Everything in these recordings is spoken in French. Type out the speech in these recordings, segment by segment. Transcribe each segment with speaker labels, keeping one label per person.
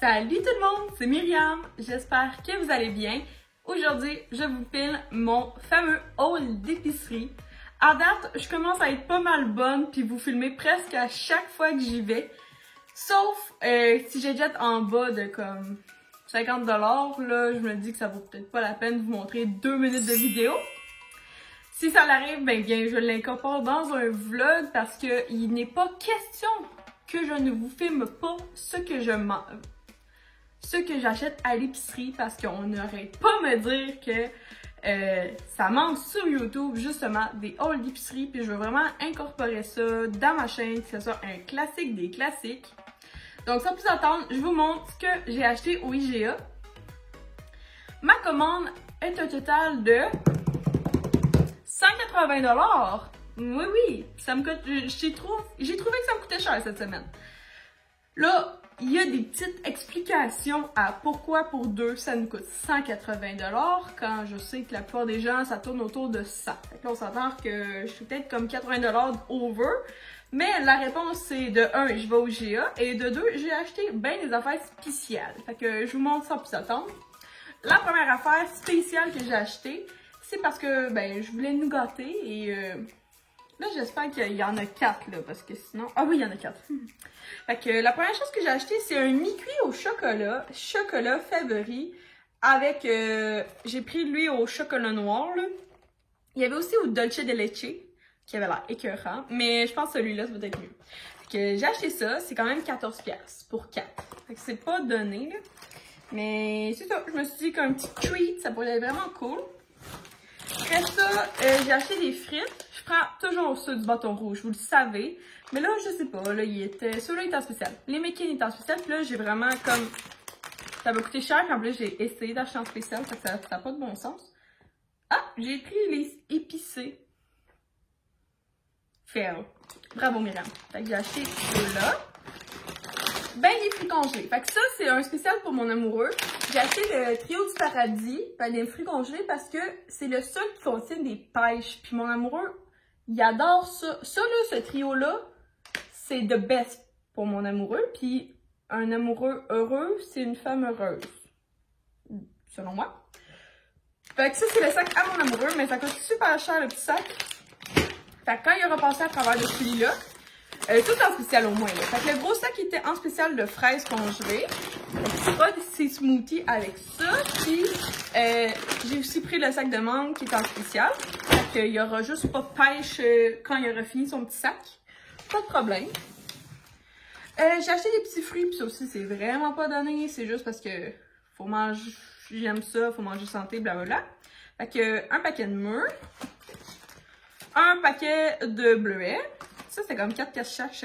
Speaker 1: Salut tout le monde, c'est Myriam, j'espère que vous allez bien. Aujourd'hui, je vous filme mon fameux haul d'épicerie. À date, je commence à être pas mal bonne puis vous filmer presque à chaque fois que j'y vais. Sauf si j'ai jette en bas de comme 50$, là, je me dis que ça vaut peut-être pas la peine de vous montrer 2 minutes de vidéo. Si ça l'arrive, ben bien, je l'incorpore dans un vlog parce que il n'est pas question que je ne vous filme pas ce que j'achète à l'épicerie parce qu'on n'arrête pas me dire que ça manque sur YouTube justement des hauls d'épicerie puis je veux vraiment incorporer ça dans ma chaîne, que ce soit un classique des classiques. Donc sans plus attendre, je vous montre ce que j'ai acheté au IGA. Ma commande est un total de 180$. Oui, ça me coûte. J'ai trouvé que ça me coûtait cher cette semaine. Là, il y a des petites explications à pourquoi pour deux ça nous coûte 180$ quand je sais que la plupart des gens ça tourne autour de 100. Fait que là, on s'entend que je suis peut-être comme 80$ over. Mais la réponse c'est de 1, je vais au IGA et de 2, j'ai acheté bien des affaires spéciales. Fait que je vous montre sans plus attendre. La première affaire spéciale que j'ai achetée, c'est parce que ben je voulais nous gâter et là j'espère qu'il y en a 4 là parce que sinon... Ah oui, il y en a 4. Fait que la première chose que j'ai acheté c'est un mi-cuit au chocolat Favori avec... j'ai pris lui au chocolat noir là. Il y avait aussi au Dolce de Leche qui avait l'air écœurant, mais je pense que celui-là ça va être mieux. Fait que j'ai acheté ça, c'est quand même 14$ pour 4. Fait que c'est pas donné là. Mais c'est ça, je me suis dit qu'un petit treat ça pourrait être vraiment cool. Après ça, j'ai acheté des frites. Je prends toujours ceux du bâton rouge, vous le savez. Mais là, je sais pas, là, ceux-là étaient en spécial. Les Mekins étaient en spécial, puis là, j'ai vraiment comme... Ça m'a coûté cher, en plus, j'ai essayé d'acheter en spécial, fait que ça n'a pas de bon sens. Ah, j'ai pris les épicés. Fail. Bravo, Myriam. Fait que j'ai acheté ceux-là. Ben des fruits congelés. Fait que ça, c'est un spécial pour mon amoureux. J'ai acheté le trio du paradis, ben des fruits congelés, parce que c'est le seul qui contient des pêches. Puis mon amoureux, il adore ça. Ça, là, ce trio-là, c'est the best pour mon amoureux. Puis un amoureux heureux, c'est une femme heureuse. Selon moi. Fait que ça, c'est le sac à mon amoureux, mais ça coûte super cher, le petit sac. Fait que quand il aura passé à travers de celui-là, tout en spécial au moins. Là. Fait que le gros sac était en spécial de fraises congelées. C'est pas des smoothies avec ça. Puis j'ai aussi pris le sac de mangue qui est en spécial. Fait qu'il y aura juste pas de pêche quand il aura fini son petit sac. Pas de problème. J'ai acheté des petits fruits, puis ça aussi c'est vraiment pas donné. C'est juste parce que faut manger, j'aime ça, faut manger santé, blablabla. Fait que un paquet de mûres. Un paquet de bleuets. Ça, c'était comme 4 pièces chaque.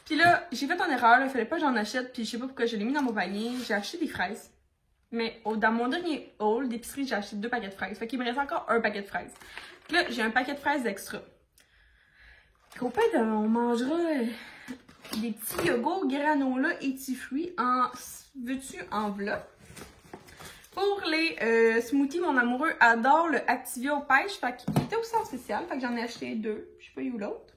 Speaker 1: Puis là, j'ai fait une erreur. Il fallait pas que j'en achète. Puis je sais pas pourquoi je l'ai mis dans mon panier. J'ai acheté des fraises. Mais dans mon dernier haul d'épicerie, j'ai acheté 2 paquets de fraises. Fait qu'il me reste encore un paquet de fraises. Puis là, j'ai un paquet de fraises extra. Au fait, on mangera des petits yogourts granola et petits fruits en... Veux-tu enveloppe? Pour les smoothies, mon amoureux adore le Activia aux pêches. Fait qu'il était aussi en spécial. Fait que j'en ai acheté 2. Je sais pas où l'autre.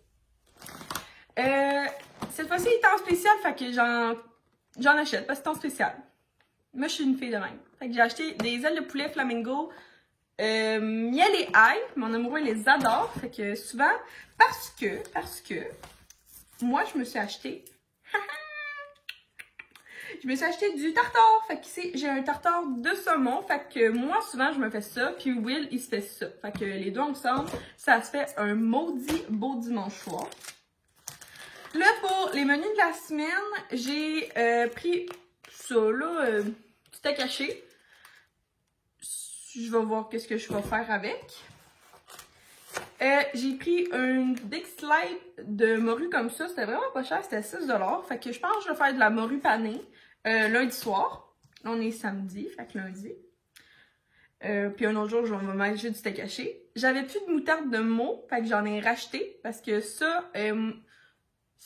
Speaker 1: Cette fois-ci, il est en spécial. Fait que j'en achète parce que c'est en spécial. Moi, je suis une fille de même. Fait que j'ai acheté des ailes de poulet flamingo, miel et ail. Mon amoureux les adore. Fait que souvent, parce que moi, je me suis acheté... Je me suis acheté du tartare. Fait que ici, j'ai un tartare de saumon. Fait que moi, souvent, je me fais ça. Puis Will, il se fait ça. Fait que les deux ensemble, ça se fait un maudit beau dimanche soir. Là, pour les menus de la semaine, j'ai pris ça, là, tout à cacher. Je vais voir qu'est-ce que je vais faire avec. J'ai pris une big slide de morue comme ça. C'était vraiment pas cher, c'était 6$. Fait que je pense que je vais faire de la morue panée lundi soir. Là, on est samedi, fait que lundi. Puis un autre jour, je vais me manger du steak haché. J'avais plus de moutarde de Meaux, fait que j'en ai racheté. Parce que ça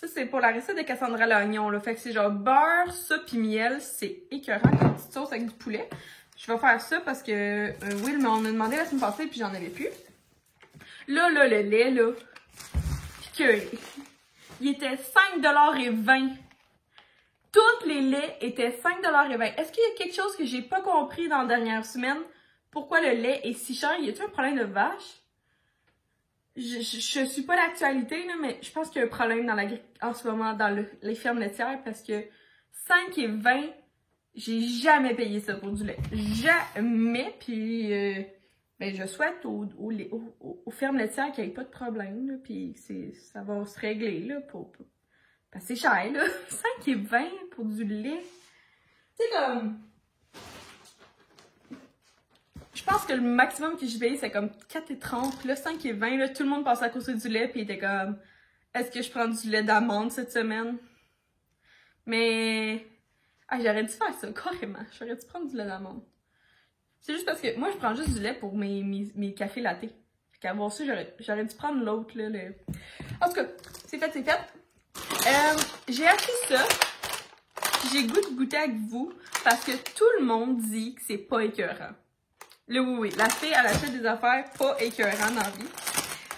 Speaker 1: c'est pour la recette de Cassandra l'oignon. Fait que c'est genre beurre, ça, puis miel. C'est écœurant, une petite sauce avec du poulet. Je vais faire ça parce que Will m'en a demandé la semaine passée, puis j'en avais plus. Là, le lait, là, que il était 5,20$. Tous les laits étaient 5,20 $. Est-ce qu'il y a quelque chose que j'ai pas compris dans la dernière semaine? Pourquoi le lait est si cher? Y a-t-il un problème de vache? Je suis pas l'actualité, là, mais je pense qu'il y a un problème en ce moment dans les fermes laitières parce que 5,20 $, j'ai jamais payé ça pour du lait. Jamais! Puis, ben, je souhaite aux fermes laitières qu'il n'y ait pas de problème, là, puis ça va se régler, là, parce que c'est cher, là. 5,20 $ pour du lait. Tu sais, comme... Je pense que le maximum que j'ai payé, c'est comme 4,30 $. Puis là, 5,20 $, là, tout le monde passait à côté du lait, puis il était comme... Est-ce que je prends du lait d'amande cette semaine? Mais... Ah, j'aurais dû faire ça, carrément. J'aurais dû prendre du lait d'amande. C'est juste parce que moi, je prends juste du lait pour mes cafés latte. Fait qu'à voir ça, j'aurais dû prendre l'autre, là. En tout cas, c'est fait, c'est fait. J'ai acheté ça. J'ai goûté avec vous parce que tout le monde dit que c'est pas écœurant. Là, oui, la fille, elle achète des affaires pas écœurantes dans la vie.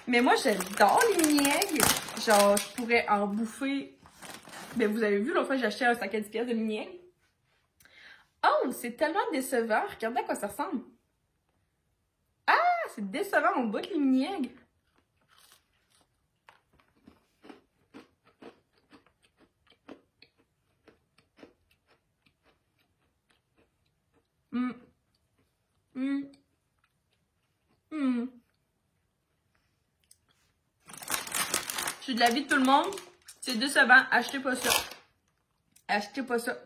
Speaker 1: Mais moi, j'adore les mini-eggs. Genre, je pourrais en bouffer. Ben, vous avez vu, l'autre fois, j'ai acheté un sac à 10 $ de mini-eggs. Oh, c'est tellement décevant. Regardez à quoi ça ressemble. Ah, c'est décevant au bout, les mini-eggs. Je suis de l'avis de tout le monde. C'est décevant. Achetez pas ça. Achetez pas ça.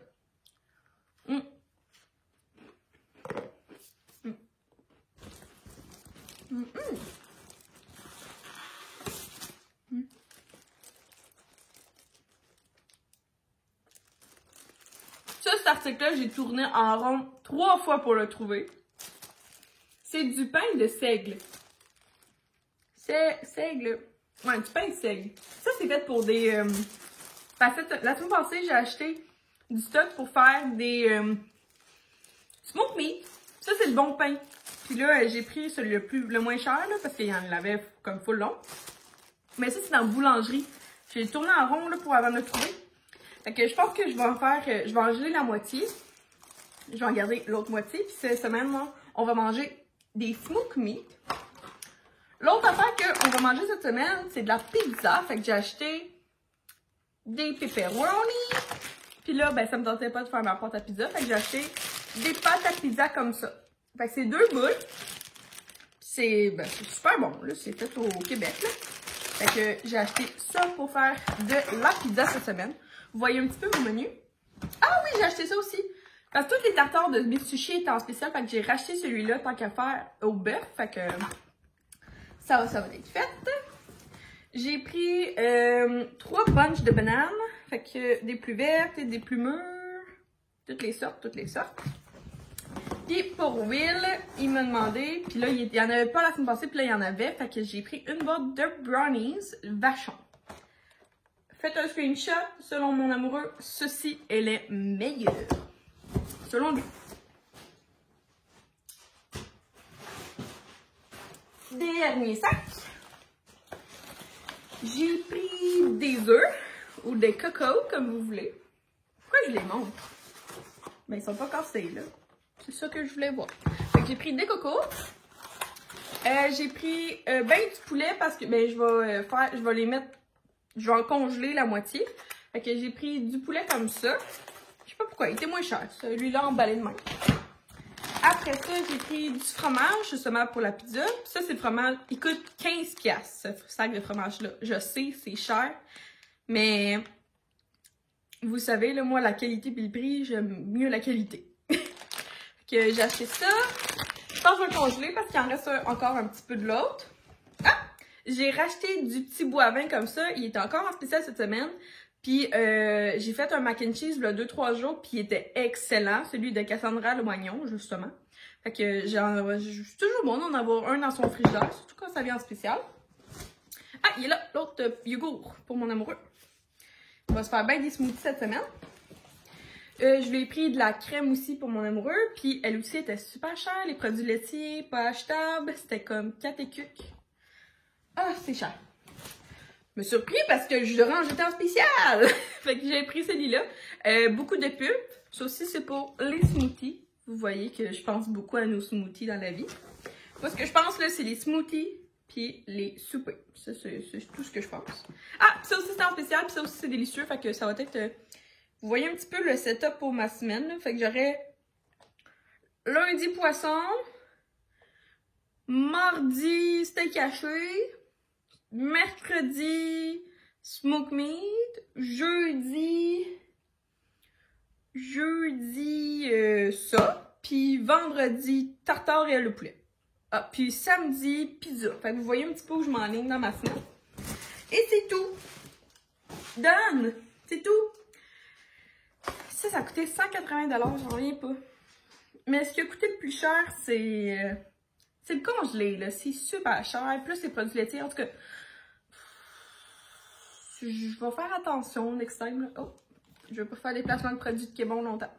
Speaker 1: Ça, cet article-là, j'ai tourné en rond 3 fois pour le trouver. C'est du pain de seigle. Seigle. Ouais, du pain de seigle. Ça, c'est fait pour des... En fait, la semaine passée, j'ai acheté du stock pour faire des smoke meat. Ça, c'est le bon pain. Puis là, j'ai pris celui le moins cher, là, parce qu'il y en avait comme full long. Mais ça, c'est dans la boulangerie. J'ai tourné en rond là, pour avant de le trouver. Fait que je pense que je vais en faire... je vais en geler la moitié. Je vais en garder l'autre moitié. Puis cette semaine, moi, on va manger des smoke meat. L'autre affaire qu'on va manger cette semaine, c'est de la pizza. Fait que j'ai acheté des pepperoni. Puis là, ben, ça me tentait pas de faire ma pâte à pizza. Fait que j'ai acheté des pâtes à pizza comme ça. Fait que c'est 2 boules. C'est super bon, là. C'est fait au Québec, là. Fait que j'ai acheté ça pour faire de la pizza cette semaine. Vous voyez un petit peu mon menu. Ah oui, j'ai acheté ça aussi. Parce que tous les tartares de Mitsushi étaient en spécial. Fait que j'ai racheté celui-là tant qu'à faire au bœuf. Fait que ça va être fait. J'ai pris 3 bunches de bananes. Fait que des plus vertes et des plus mûres. Toutes les sortes. Puis pour Will, il m'a demandé, puis là, il y en avait pas la semaine passée, puis là, il y en avait. Fait que j'ai pris une boîte de brownies Vachon. Faites un screenshot. Selon mon amoureux, ceci est les meilleurs. Selon lui. Dernier sac. J'ai pris des œufs ou des cocos, comme vous voulez. Pourquoi je les montre? Ben, ils sont pas cassés, là. C'est ça que je voulais voir. Fait que j'ai pris des cocos. J'ai pris ben du poulet parce que ben je vais les mettre, je vais en congeler la moitié. Fait que j'ai pris du poulet comme ça. Je sais pas pourquoi, il était moins cher. Celui-là emballé de même. Après ça, j'ai pris du fromage, justement pour la pizza. Ça, c'est le fromage, il coûte 15 $, ce sac de fromage-là. Je sais, c'est cher, mais vous savez, là, moi, la qualité et le prix, j'aime mieux la qualité. Que j'ai acheté ça. Je pense que je vais le congeler parce qu'il en reste encore un petit peu de l'autre. Ah! J'ai racheté du petit bois à vin comme ça. Il était encore en spécial cette semaine. Puis j'ai fait un mac and cheese il y a 2-3 jours. Puis il était excellent. Celui de Cassandra Loignon, justement. Fait que c'est toujours bon d'en avoir un dans son frigidaire. Surtout quand ça vient en spécial. Ah, il est là, l'autre yogourt pour mon amoureux. On va se faire bien des smoothies cette semaine. Je lui ai pris de la crème aussi pour mon amoureux. Puis elle aussi était super chère. Les produits laitiers, pas achetables. C'était comme 4 écus. Ah, c'est cher. me surpris parce que le jus d'orange était en spécial. Fait que j'ai pris celui-là. Beaucoup de pulpe. Ça aussi, c'est pour les smoothies. Vous voyez que je pense beaucoup à nos smoothies dans la vie. Moi, ce que je pense, là, c'est les smoothies puis les soupers. Ça, c'est tout ce que je pense. Ah, ça aussi, c'est en spécial. Puis ça aussi, c'est délicieux. Fait que ça va être... vous voyez un petit peu le setup pour ma semaine. Là. Fait que j'aurai lundi, poisson. Mardi, steak haché. Mercredi, smoke meat. Jeudi, ça. Puis vendredi, tartare et le poulet. Ah, puis samedi, pizza. Fait que vous voyez un petit peu où je m'enligne dans ma semaine. Et c'est tout. Done! C'est tout. Ça a coûté 180 $, j'en reviens pas. Mais ce qui a coûté le plus cher, c'est le congelé, là. C'est super cher. Plus les produits laitiers. En tout cas, je vais faire attention next time. Là. Oh, je vais pas faire des placements de produits de Québec longtemps.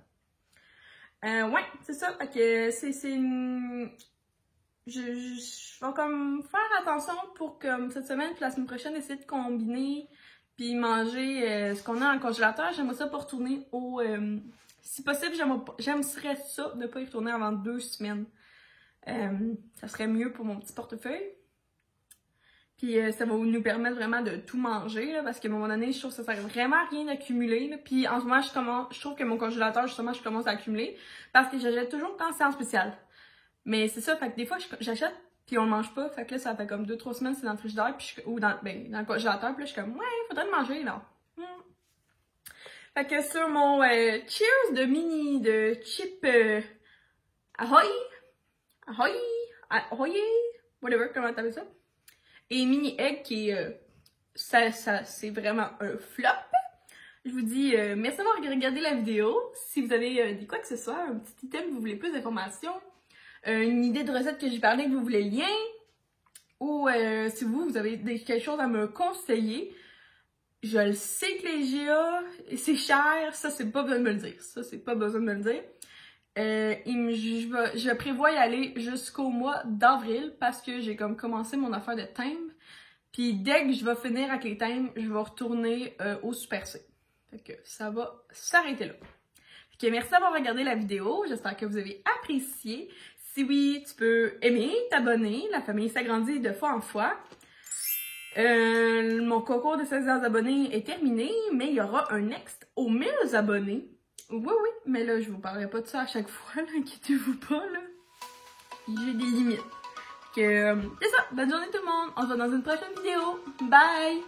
Speaker 1: Ouais, c'est ça. Fait que c'est une... Je vais comme faire attention pour comme cette semaine puis la semaine prochaine essayer de combiner puis manger ce qu'on a dans le congélateur. J'aimerais ça pas retourner au... si possible, j'aimerais ça de pas y retourner avant 2 semaines. Ça serait mieux pour mon petit portefeuille. Puis ça va nous permettre vraiment de tout manger, là, parce qu'à un moment donné, je trouve que ça sert vraiment à rien d'accumuler. Puis en ce moment, je trouve que mon congélateur, justement, je commence à accumuler parce que j'achète toujours quand c'est en spécial. Mais c'est ça, fait que des fois, j'achète, puis on le mange pas. Fait que là, ça fait comme 2-3 semaines, c'est dans le frigidaire, puis ou dans le congélateur, puis là, je suis comme, ouais, faudrait le manger, là. Fait que sur mon Cheers de chip Ahoy, whatever, comment t'appelles ça? Et mini egg qui est, ça c'est vraiment un flop. Je vous dis merci d'avoir regardé la vidéo. Si vous avez dit quoi que ce soit, un petit item, vous voulez plus d'informations, une idée de recette que j'ai parlé, que vous voulez le lien, ou si vous avez quelque chose à me conseiller, je le sais que les GA, c'est cher, ça c'est pas besoin de me le dire. Ça c'est pas besoin de me le dire. Je prévois y aller jusqu'au mois d'avril parce que j'ai comme commencé mon affaire de thème. Puis dès que je vais finir avec les thèmes, je vais retourner au Super C. Fait que ça va s'arrêter là. Fait que merci d'avoir regardé la vidéo. J'espère que vous avez apprécié. Si oui, tu peux aimer, t'abonner. La famille s'agrandit de fois en fois. Mon concours de 16 abonnés est terminé, mais il y aura un next aux 1000 abonnés. Oui, mais là, je vous parlerai pas de ça à chaque fois, là, inquiétez-vous pas, là. J'ai des limites. C'est ça, bonne journée tout le monde, on se voit dans une prochaine vidéo. Bye!